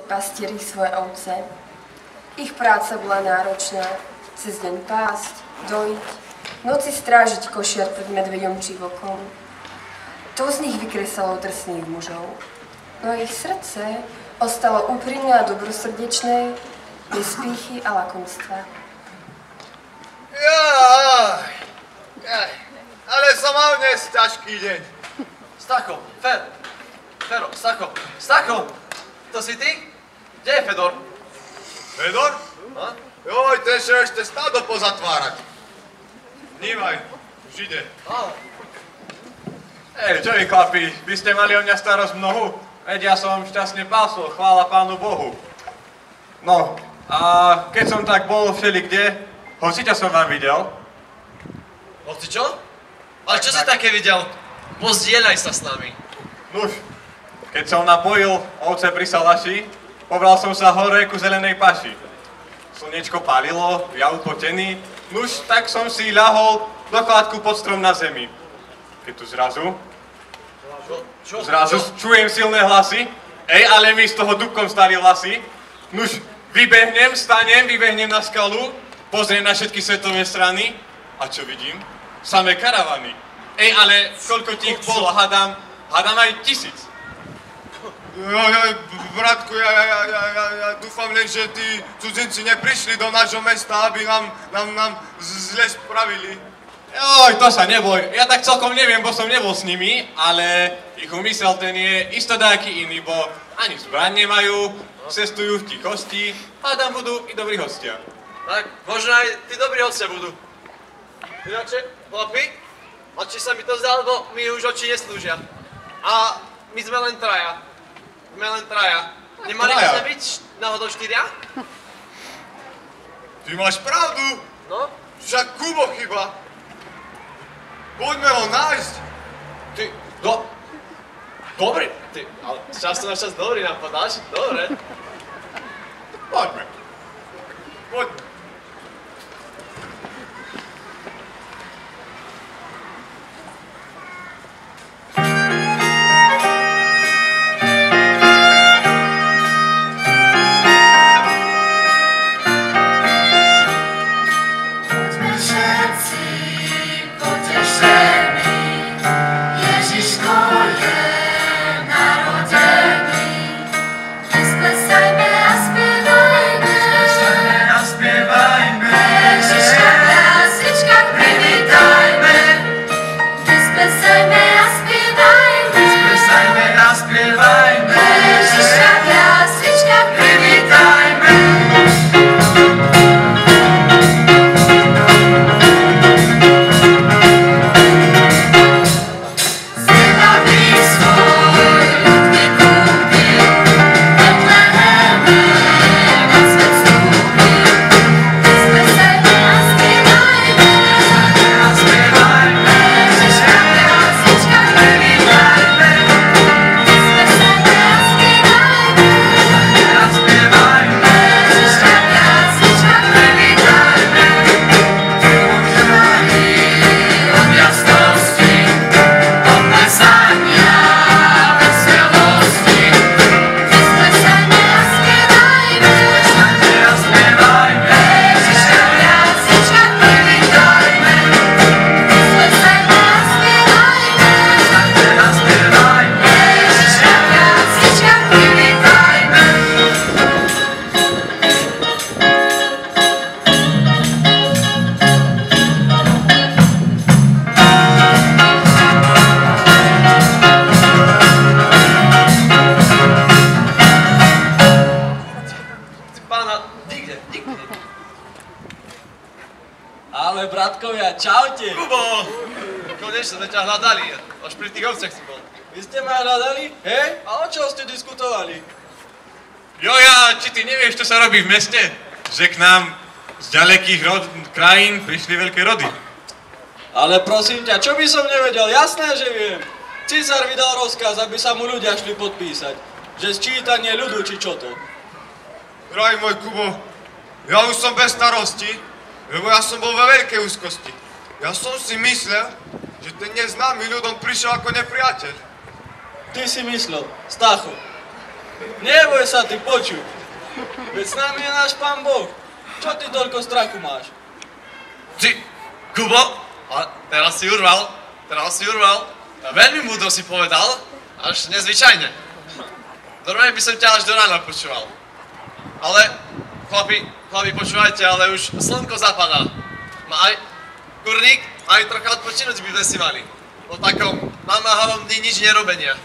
Pastieri svoje ovce. Ich práca bola náročná. Cez deň pásť, dojiť, v noci strážiť košiar pred medveďom či vlkom. To z nich vykresalo drsných mužov. No ich srdce ostalo úprimné a dobrosrdečné, bez pýchy a lakomstva. Jaj, ale som mal dnes ťažký deň. Stacho, Fero, Stacho, to si ty? Kde je Fedor? Fedor? A? Joj, ten šiel ešte stádo pozatvárať. Vnímaj, už ide. Čo vy chlapi, vy ste mali o mňa starosť mnohu? Veď ja som šťastne pásol, chvála Pánu Bohu. No, a keď som tak bol všelikde, hociťa som vám videl. Hoci čo? Ale čo si také videl? Pozdieľaj sa s nami. Nuž, keď som napojil ovce pri salaši, pobral som sa hore ku zelenej paši. Slnečko pálilo, ja upotený, nuž, tak som si ľahol do chládku pod strom na zemi. Keď tu zrazu čujem silné hlasy, ale mi z toho dúbkom stali vlasy. Nuž, vybehnem na skalu, pozriem na všetky svetové strany a čo vidím? Samé karavany. Ale koľko tých bolo, hádam aj 1000. Bratku, ja dúfam len, že tí cudzinci neprišli do nášho mesta, aby nám zle spravili. Joj, to sa neboj, ja tak celkom neviem, bo som nebol s nimi, ale ich úmysel ten je isto dáky iný, bo ani zbraň nemajú, cestujú v tichosti, hádam budú i dobrí hostia. Tak, možno aj tí dobrí hostia budú. Ináče, chlapi, či sa mi to zdá, lebo mi už oči neslúžia. A my sme len traja. Nemali by sme byť náhodou 4? Ty máš pravdu, No? však Kubo chyba. Poďme ho nájsť. Ty, dobrý, ty, ale z času na čas dobrý napadáš, dobre. Poďme. Poďme. Ale bratkovia, čaute! Kubo! Konečne sme ťa hľadali, až pri tých ovcech si bol. Vy ste ma hľadali? Hej? A o čom ste diskutovali? Joja, či ty nevieš, čo sa robí v meste? Že k nám z ďalekých krajín prišli veľké rody. Ale prosím ťa, čo by som nevedel? Jasné, že viem. Císar vydal rozkaz, aby sa mu ľudia šli podpísať. Že sčítanie ľudu, či čo to. Drahý môj Kubo, ja už som bez starosti, lebo ja som bol ve veľkej úzkosti. Ja som si myslel, že ten neznámy ľudom prišiel ako nepriateľ. Ty si myslel, Stacho. Neboj sa ty, počuj. Veď s nami je náš Pán Boh. Čo ty toľko strachu máš? Ty, Kubo, a teraz si urval. Veľmi múdro si povedal, až nezvyčajne. Normálne by som ťa až do rána počúval. Ale, chlapi, počúvajte, ale už slnko zapadá. Aj kurník, aj trocha odpočinúť by sme si mali. Po takom namáhavom dni nič nerobenia.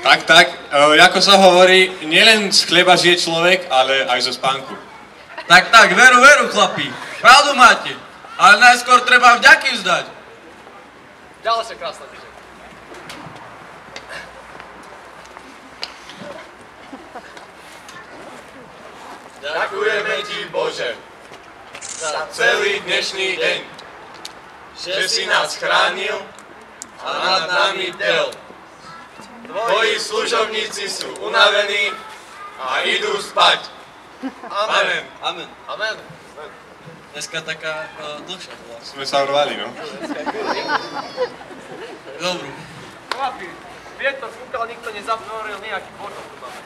Tak, ako sa hovorí, nielen z chleba žije človek, ale aj zo spánku. Tak, veru, chlapi. Pravdu máte. Ale najskôr treba vďaky vzdať. Ďalšia krásna týždeň. Ďakujeme ti, Bože, za celý dnešný deň, že si nás chránil a nad nami bdel. Tvoji služobníci sú unavení a idú spať. Amen. Amen. Dneska taká dlhšia bola. Sme sa urvali, no. Dobrú. Chlapi, vietor fúkal, nikto nezapnoril, nejaký bordel tu máme.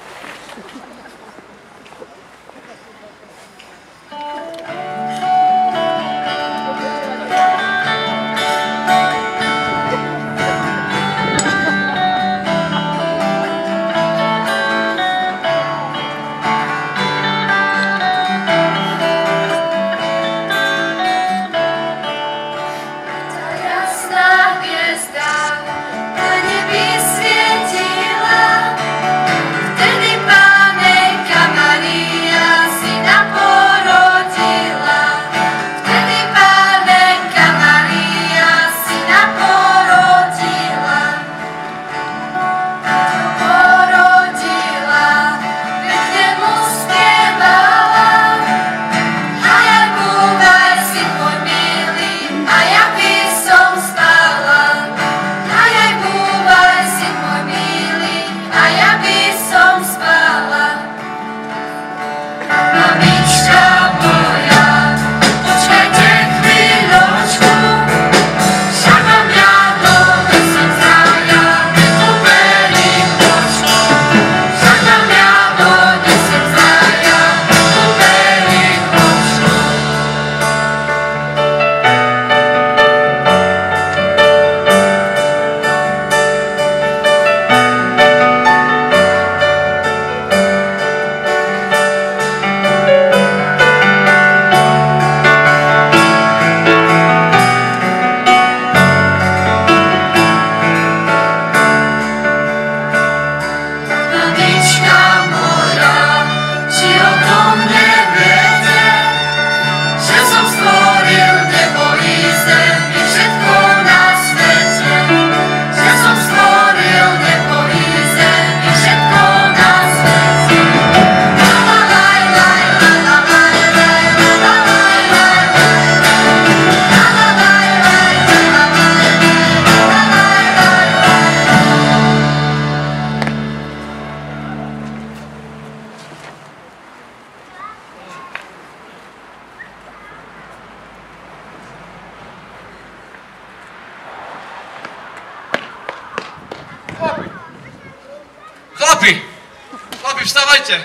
Chlapi, vstávajte!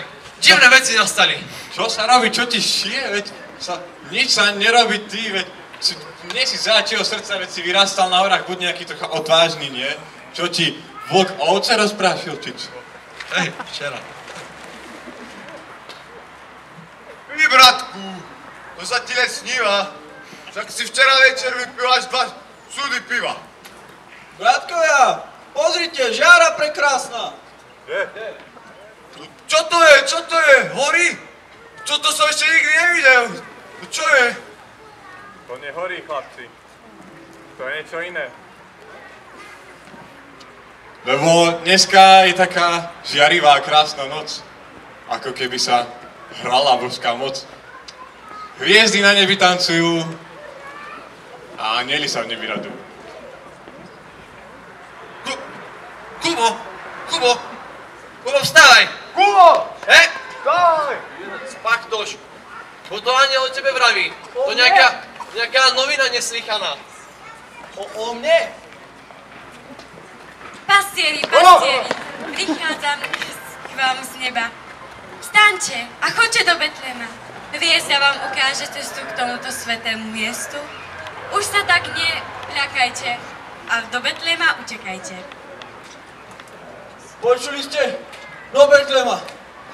Divné veci nastali. Čo sa robí? Čo ti šije? Veď nič sa nerobí ty, veď nie si záčieho srdca, veď si vyrastal na horách, buď nejaký trocha odvážny, nie? Čo ti vlk ovce rozprášil, či čo? Hej, včera. Vy, bratku, to sa ti nesníva. Však si včera večer vypil až 2 súdy piva. Bratkovia, pozrite, žiara prekrásna. Čo to je? Čo to je? Horí? Čo to som ešte nikdy nevidel? Čo je? To nehorí, chlapci. To je niečo iné. Lebo dneska je taká žiarivá, krásna noc. Ako keby sa hrala božská moc. Hviezdy na nebi tancujú a anieli sa v nebi radujú. Kubo, vstávaj! Kubo! Vstávaj! Spaktoš, bo to aniel o tebe vraví. To nejaká novina neslychaná. O mne? Pastieri, prichádzam k vám z neba. Vstaňte a choďte do Betlema. Hviezda vám ukáže cestu k tomuto svätému miestu. Už sa tak neľakajte a do Betlema utekajte. Počuli ste? Do Betlema.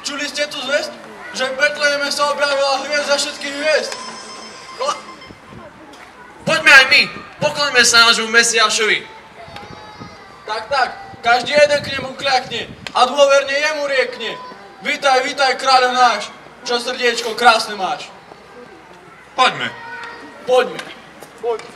Čuli ste tu zvesť? Že v Betleme sa objavila hviezda všetkých hviezd. Poďme aj my, pokloňme sa nášmu Mesiášovi. Tak, každý jeden k nemu kľakne a dôverne jemu riekne. Vítaj, vítaj, kráľo náš, čo srdiečko krásne máš. Poďme. Poďme. Poďme.